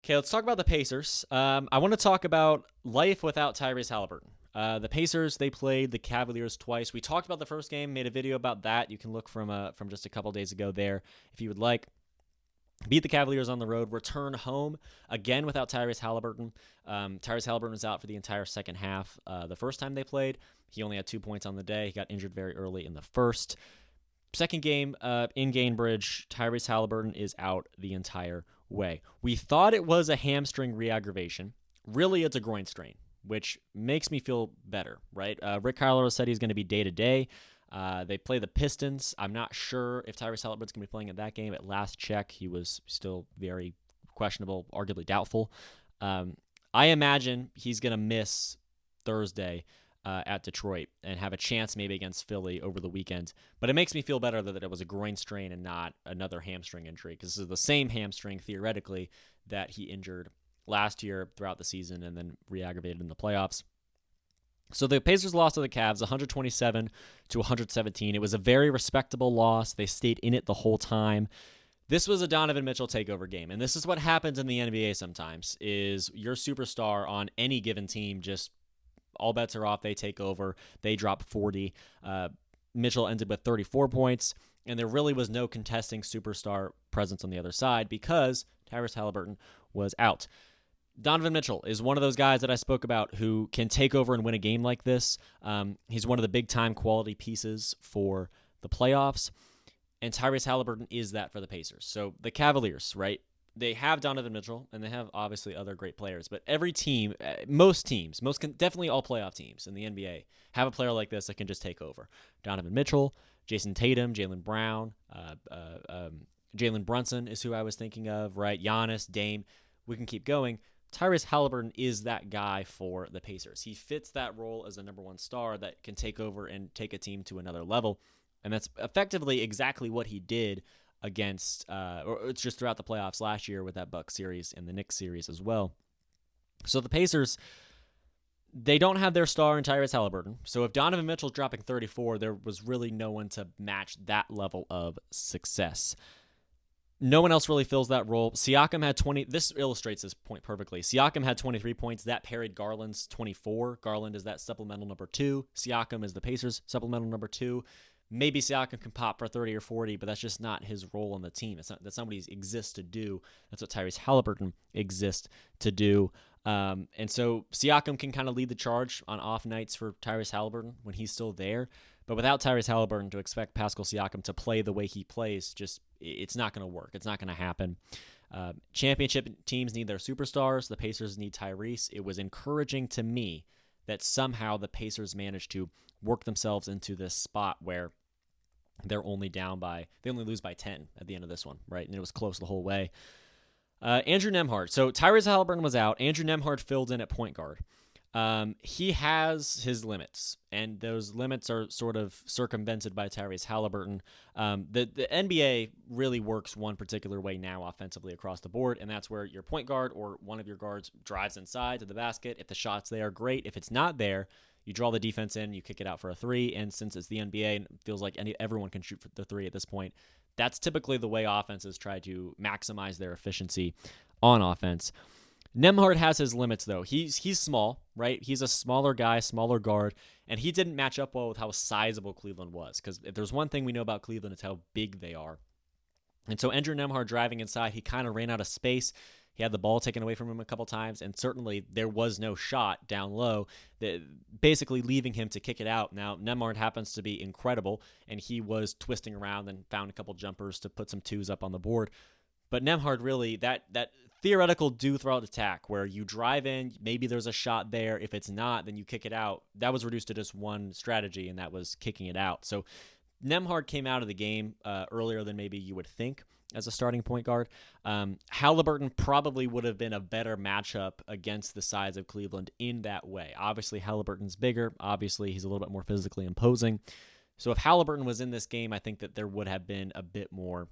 Okay, let's talk about the Pacers. I want to talk about life without Tyrese Haliburton. The Pacers, they played the Cavaliers twice. We talked about the first game, made a video about that. You can look from just a couple days ago there if you would like. Beat the Cavaliers on the road, return home again without Tyrese Haliburton. Tyrese Haliburton was out for the entire second half. The first time they played, he only had 2 points on the day. He got injured very early in the first. Second game in Gainbridge, Tyrese Haliburton is out the entire way. We thought it was a hamstring re-aggravation. Really, it's a groin strain, which makes me feel better, right? Rick Carlisle said he's going to be day-to-day. They play the Pistons. I'm not sure if Tyrese Haliburton's going to be playing at that game. At last check, he was still very questionable, arguably doubtful. I imagine he's going to miss Thursday at Detroit and have a chance maybe against Philly over the weekend. But it makes me feel better that it was a groin strain and not another hamstring injury, because this is the same hamstring, theoretically, that he injured last year throughout the season and then re-aggravated in the playoffs. So the Pacers lost to the Cavs 127 to 117. It was a very respectable loss. They stayed in it the whole time. This was a Donovan Mitchell takeover game, and this is what happens in the NBA sometimes, is your superstar on any given team just all bets are off. They take over. They drop 40. Mitchell ended with 34 points, and there really was no contesting superstar presence on the other side because Tyrese Haliburton was out. Donovan Mitchell is one of those guys that I spoke about who can take over and win a game like this. He's one of the big-time quality pieces for the playoffs, and Tyrese Haliburton is that for the Pacers. So the Cavaliers, right? They have Donovan Mitchell, and they have obviously other great players. But every team, definitely all playoff teams in the NBA, have a player like this that can just take over. Donovan Mitchell, Jason Tatum, Jaylen Brown, Jalen Brunson is who I was thinking of, right? Giannis, Dame. We can keep going. Tyrese Haliburton is that guy for the Pacers. He fits that role as a number one star that can take over and take a team to another level. And that's effectively exactly what he did against, or it's just throughout the playoffs last year with that Bucks series and the Knicks series as well. So the Pacers, they don't have their star in Tyrese Haliburton. So if Donovan Mitchell's dropping 34, there was really no one to match that level of success. No one else really fills that role. Siakam had 20. This illustrates this point perfectly. Siakam had 23 points. That parried Garland's 24. Garland is that supplemental number 2. Siakam is the Pacers' supplemental number 2. Maybe Siakam can pop for 30 or 40, but that's just not his role on the team. That's not what he exists to do. That's what Tyrese Haliburton exists to do. And so Siakam can kind of lead the charge on off nights for Tyrese Haliburton when he's still there. But without Tyrese Haliburton, to expect Pascal Siakam to play the way he plays, it's not going to work. It's not going to happen. Championship teams need their superstars. The Pacers need Tyrese. It was encouraging to me that somehow the Pacers managed to work themselves into this spot where they only lose by 10 at the end of this one, right? And it was close the whole way. Andrew Nembhard. So Tyrese Haliburton was out. Andrew Nembhard filled in at point guard. He has his limits, and those limits are sort of circumvented by Tyrese Haliburton. The NBA really works one particular way now offensively across the board, and that's where your point guard or one of your guards drives inside to the basket. If the shot's there, great. If it's not there, you draw the defense in, you kick it out for a 3, and since it's the NBA and it feels like everyone can shoot for the 3 at this point, that's typically the way offenses try to maximize their efficiency on offense. Nembhard has his limits, though. He's small, right? He's a smaller guy, smaller guard, and he didn't match up well with how sizable Cleveland was, because if there's one thing we know about Cleveland, it's how big they are. And so Andrew Nembhard driving inside, he kind of ran out of space. He had the ball taken away from him a couple times, and certainly there was no shot down low, basically leaving him to kick it out. Now, Nembhard happens to be incredible, and he was twisting around and found a couple jumpers to put some 2s up on the board. But Nembhard really, that theoretical do-throughout attack where you drive in, maybe there's a shot there. If it's not, then you kick it out. That was reduced to just one strategy, and that was kicking it out. So Nembhard came out of the game earlier than maybe you would think as a starting point guard. Haliburton probably would have been a better matchup against the size of Cleveland in that way. Obviously, Haliburton's bigger. Obviously, he's a little bit more physically imposing. So if Haliburton was in this game, I think that there would have been a bit more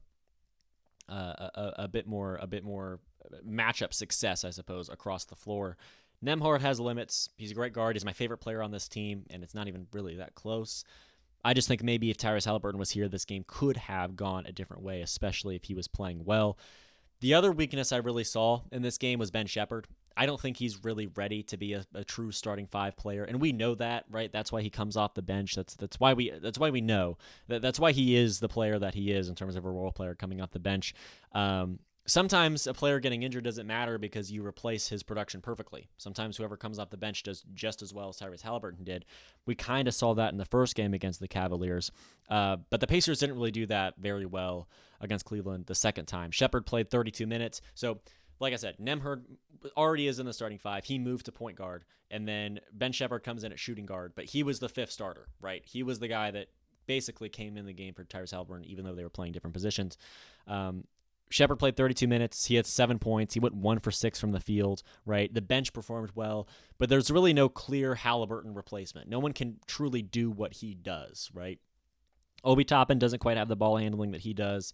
matchup success, I suppose, across the floor. Nembhard has limits. He's a great guard. He's my favorite player on this team, and it's not even really that close. I just think maybe if Tyrese Haliburton was here, this game could have gone a different way, especially if he was playing well. The other weakness I really saw in this game was Ben Shepherd. I don't think he's really ready to be a true starting five player, and we know that, right? That's why he comes off the bench. That's why we know that's why he is the player that he is in terms of a role player coming off the bench. Sometimes a player getting injured doesn't matter because you replace his production perfectly. Sometimes whoever comes off the bench does just as well as Tyrese Haliburton did. We kind of saw that in the first game against the Cavaliers, but the Pacers didn't really do that very well against Cleveland the second time. Shepherd played 32 minutes, so like I said, Nembhard already is in the starting five. He moved to point guard, and then Ben Shepherd comes in at shooting guard, but he was the fifth starter, right? He was the guy that basically came in the game for Tyrese Haliburton, even though they were playing different positions. Shepherd played 32 minutes. He had 7 points. He went 1 for 6 from the field, right? The bench performed well, but there's really no clear Haliburton replacement. No one can truly do what he does, right? Obi Toppin doesn't quite have the ball handling that he does.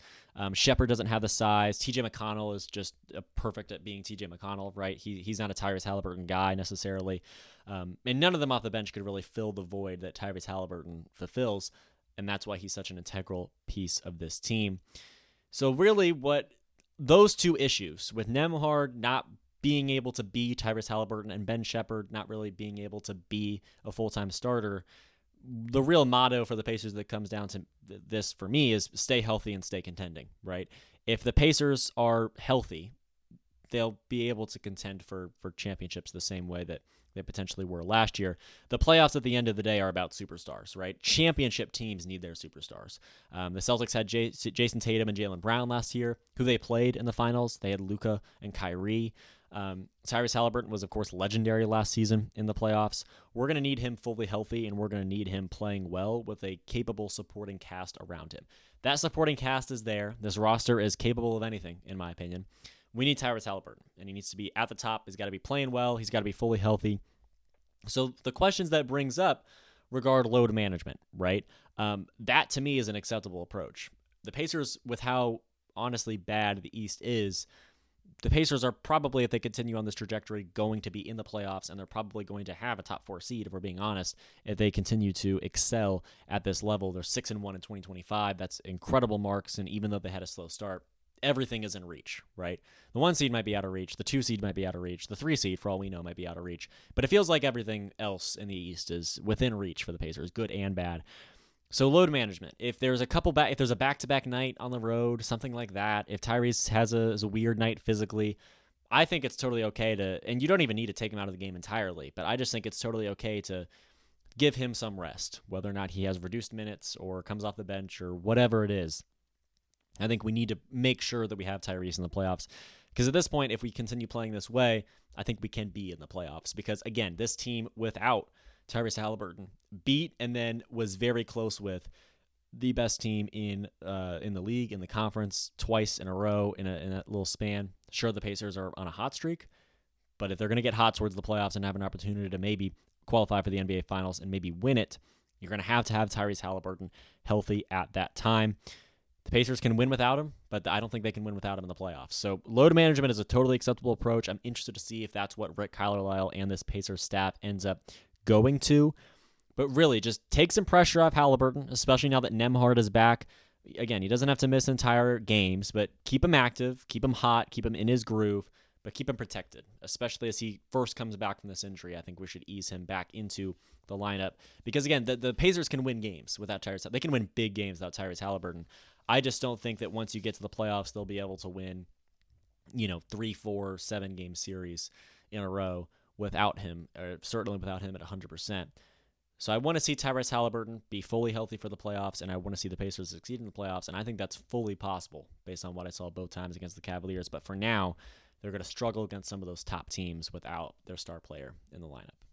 Shepherd doesn't have the size. TJ McConnell is just perfect at being TJ McConnell, right? He's not a Tyrese Haliburton guy necessarily. And none of them off the bench could really fill the void that Tyrese Haliburton fulfills, and that's why he's such an integral piece of this team. So really what those two issues, with Nembhard not being able to be Tyrese Haliburton and Ben Shepherd not really being able to be a full-time starter, the real motto for the Pacers that comes down to this for me is stay healthy and stay contending, right? If the Pacers are healthy, they'll be able to contend for championships the same way that they potentially were last year. The playoffs at the end of the day are about superstars, right? Championship teams need their superstars. The Celtics had Jason Tatum and Jaylen Brown last year, who they played in the finals. They had Luka and Kyrie. Tyrese Haliburton was, of course, legendary last season in the playoffs. We're going to need him fully healthy, and we're going to need him playing well with a capable supporting cast around him. That supporting cast is there. This roster is capable of anything, in my opinion. We need Tyrese Haliburton, and he needs to be at the top. He's got to be playing well. He's got to be fully healthy. So the questions that brings up regard load management, right? That, to me, is an acceptable approach. The Pacers, with how honestly bad the East is, the Pacers are probably, if they continue on this trajectory, going to be in the playoffs, and they're probably going to have a top 4 seed, if we're being honest, if they continue to excel at this level. They're 6-1 in 2025. That's incredible marks, and even though they had a slow start, everything is in reach, right? The 1 seed might be out of reach. The 2 seed might be out of reach. The 3 seed, for all we know, might be out of reach. But it feels like everything else in the East is within reach for the Pacers, good and bad. So load management. If there's if there's a back-to-back night on the road, something like that, if Tyrese has a weird night physically, I think it's totally okay to, and you don't even need to take him out of the game entirely, but I just think it's totally okay to give him some rest, whether or not he has reduced minutes or comes off the bench or whatever it is. I think we need to make sure that we have Tyrese in the playoffs, because at this point, if we continue playing this way, I think we can be in the playoffs, because again, this team without Tyrese Haliburton beat and then was very close with the best team in the league, in the conference, twice in a row in a little span. Sure, the Pacers are on a hot streak, but if they're going to get hot towards the playoffs and have an opportunity to maybe qualify for the NBA Finals and maybe win it, you're going to have Tyrese Haliburton healthy at that time. The Pacers can win without him, but I don't think they can win without him in the playoffs. So load management is a totally acceptable approach. I'm interested to see if that's what Rick Carlisle and this Pacers staff ends up going to. But really, just take some pressure off Haliburton, especially now that Nembhard is back. Again, he doesn't have to miss entire games, but keep him active, keep him hot, keep him in his groove, but keep him protected, especially as he first comes back from this injury. I think we should ease him back into the lineup because, again, the Pacers can win games without Tyrese. They can win big games without Tyrese Haliburton. I just don't think that once you get to the playoffs, they'll be able to win, 3, 4, 7-game series in a row without him, or certainly without him at 100%. So I want to see Tyrese Haliburton be fully healthy for the playoffs, and I want to see the Pacers succeed in the playoffs, and I think that's fully possible based on what I saw both times against the Cavaliers. But for now, they're going to struggle against some of those top teams without their star player in the lineup.